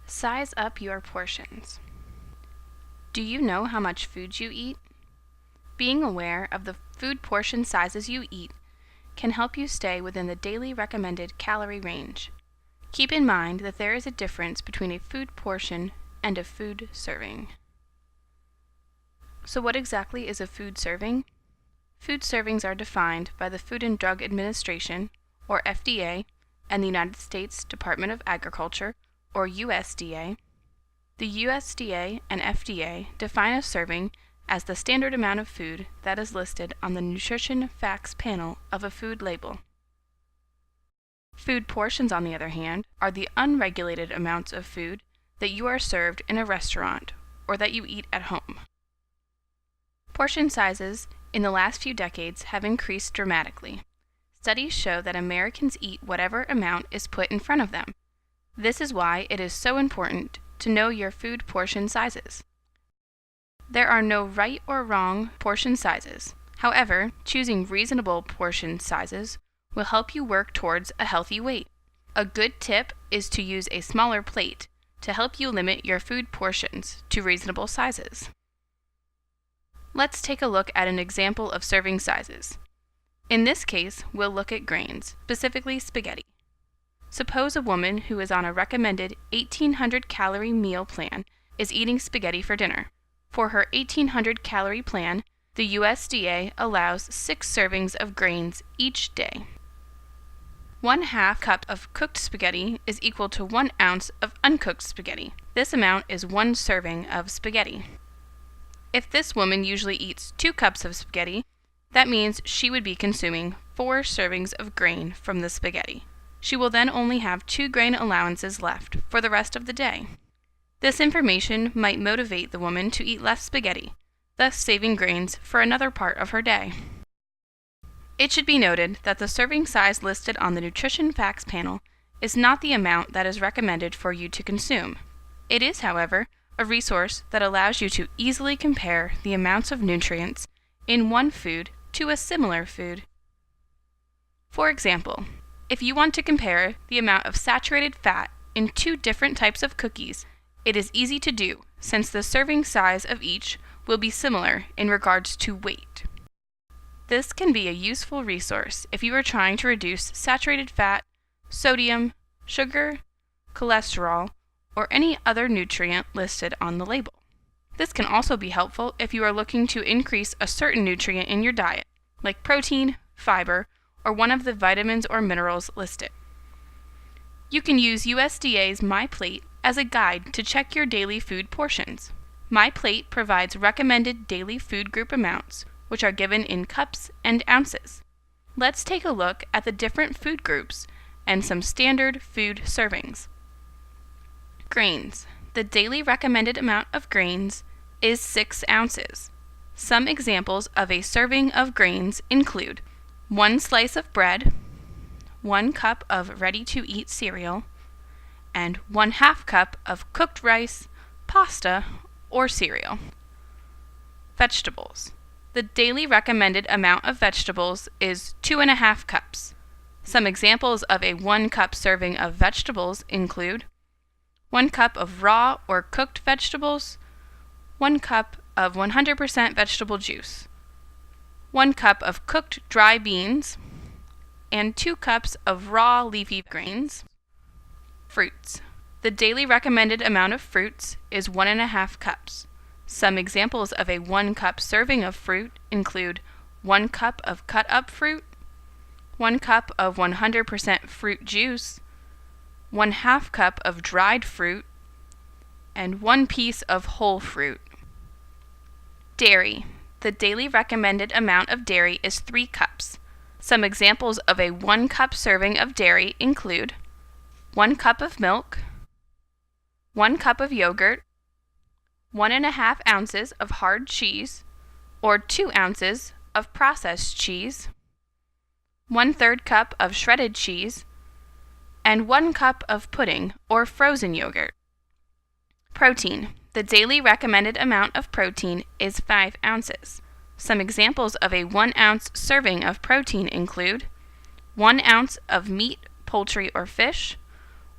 Size up your portions. Do you know how much food you eat? Being aware of the food portion sizes you eat can help you stay within the daily recommended calorie range. Keep in mind that there is a difference between a food portion and a food serving. So what exactly is a food serving? Food servings are defined by the Food and Drug Administration, or FDA, and the United States Department of Agriculture, or USDA. The USDA and FDA define a serving as the standard amount of food that is listed on the nutrition facts panel of a food label. Food portions, on the other hand, are the unregulated amounts of food that you are served in a restaurant or that you eat at home. Portion sizes in the last few decades have increased dramatically. Studies show that Americans eat whatever amount is put in front of them. This is why it is so important to know your food portion sizes. There are no right or wrong portion sizes. However, choosing reasonable portion sizes will help you work towards a healthy weight. A good tip is to use a smaller plate to help you limit your food portions to reasonable sizes. Let's take a look at an example of serving sizes. In this case, we'll look at grains, specifically spaghetti. Suppose a woman who is on a recommended 1,800 calorie meal plan is eating spaghetti for dinner. For her 1,800 calorie plan, the USDA allows 6 servings of grains each day. 1/2 cup of cooked spaghetti is equal to 1 ounce of uncooked spaghetti. This amount is 1 serving of spaghetti. If this woman usually eats 2 cups of spaghetti, that means she would be consuming 4 servings of grain from the spaghetti. She will then only have 2 grain allowances left for the rest of the day. This information might motivate the woman to eat less spaghetti, thus saving grains for another part of her day. It should be noted that the serving size listed on the Nutrition Facts panel is not the amount that is recommended for you to consume. It is, however, a resource that allows you to easily compare the amounts of nutrients in one food to a similar food. For example, if you want to compare the amount of saturated fat in 2 different types of cookies, it is easy to do since the serving size of each will be similar in regards to weight. This can be a useful resource if you are trying to reduce saturated fat, sodium, sugar, cholesterol, or any other nutrient listed on the label. This can also be helpful if you are looking to increase a certain nutrient in your diet, like protein, fiber, or one of the vitamins or minerals listed. You can use USDA's MyPlate as a guide to check your daily food portions. MyPlate provides recommended daily food group amounts, which are given in cups and ounces. Let's take a look at the different food groups and some standard food servings. Grains. The daily recommended amount of grains is 6 ounces. Some examples of a serving of grains include 1 slice of bread, 1 cup of ready-to-eat cereal, and 1/2 cup of cooked rice, pasta, or cereal. Vegetables. The daily recommended amount of vegetables is 2.5 cups. Some examples of a 1 cup serving of vegetables include 1 cup of raw or cooked vegetables, 1 cup of 100% vegetable juice, 1 cup of cooked dry beans, and 2 cups of raw leafy grains. Fruits. The daily recommended amount of fruits is 1.5 cups. Some examples of a 1 cup serving of fruit include 1 cup of cut-up fruit, 1 cup of 100% fruit juice, 1/2 cup of dried fruit, and 1 piece of whole fruit. Dairy. The daily recommended amount of dairy is 3 cups. Some examples of a 1 cup serving of dairy include 1 cup of milk, 1 cup of yogurt, 1.5 ounces of hard cheese, or 2 ounces of processed cheese, 1/3 cup of shredded cheese, and 1 cup of pudding or frozen yogurt. Protein. The daily recommended amount of protein is 5 ounces. Some examples of a 1 ounce serving of protein include 1 ounce of meat, poultry, or fish,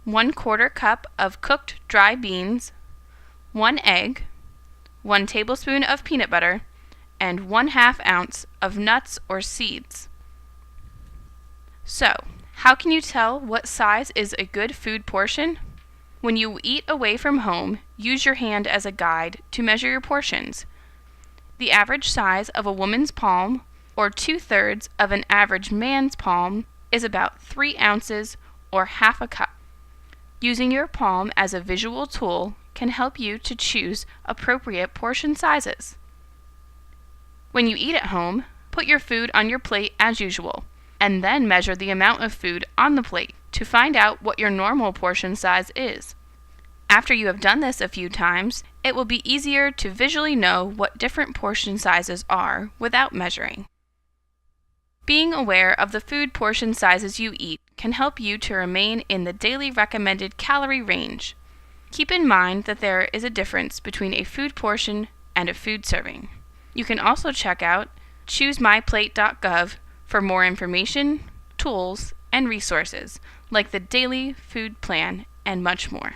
1/4 cup of cooked dry beans, 1 egg, 1 tablespoon of peanut butter, and 1/2 ounce of nuts or seeds. So, how can you tell what size is a good food portion? When you eat away from home, use your hand as a guide to measure your portions. The average size of a woman's palm, or 2/3 of an average man's palm, is about 3 ounces or half a cup. Using your palm as a visual tool can help you to choose appropriate portion sizes. When you eat at home, put your food on your plate as usual, and then measure the amount of food on the plate to find out what your normal portion size is. After you have done this a few times, it will be easier to visually know what different portion sizes are without measuring. Being aware of the food portion sizes you eat can help you to remain in the daily recommended calorie range. Keep in mind that there is a difference between a food portion and a food serving. You can also check out choosemyplate.gov for more information, tools, and resources like the daily food plan and much more.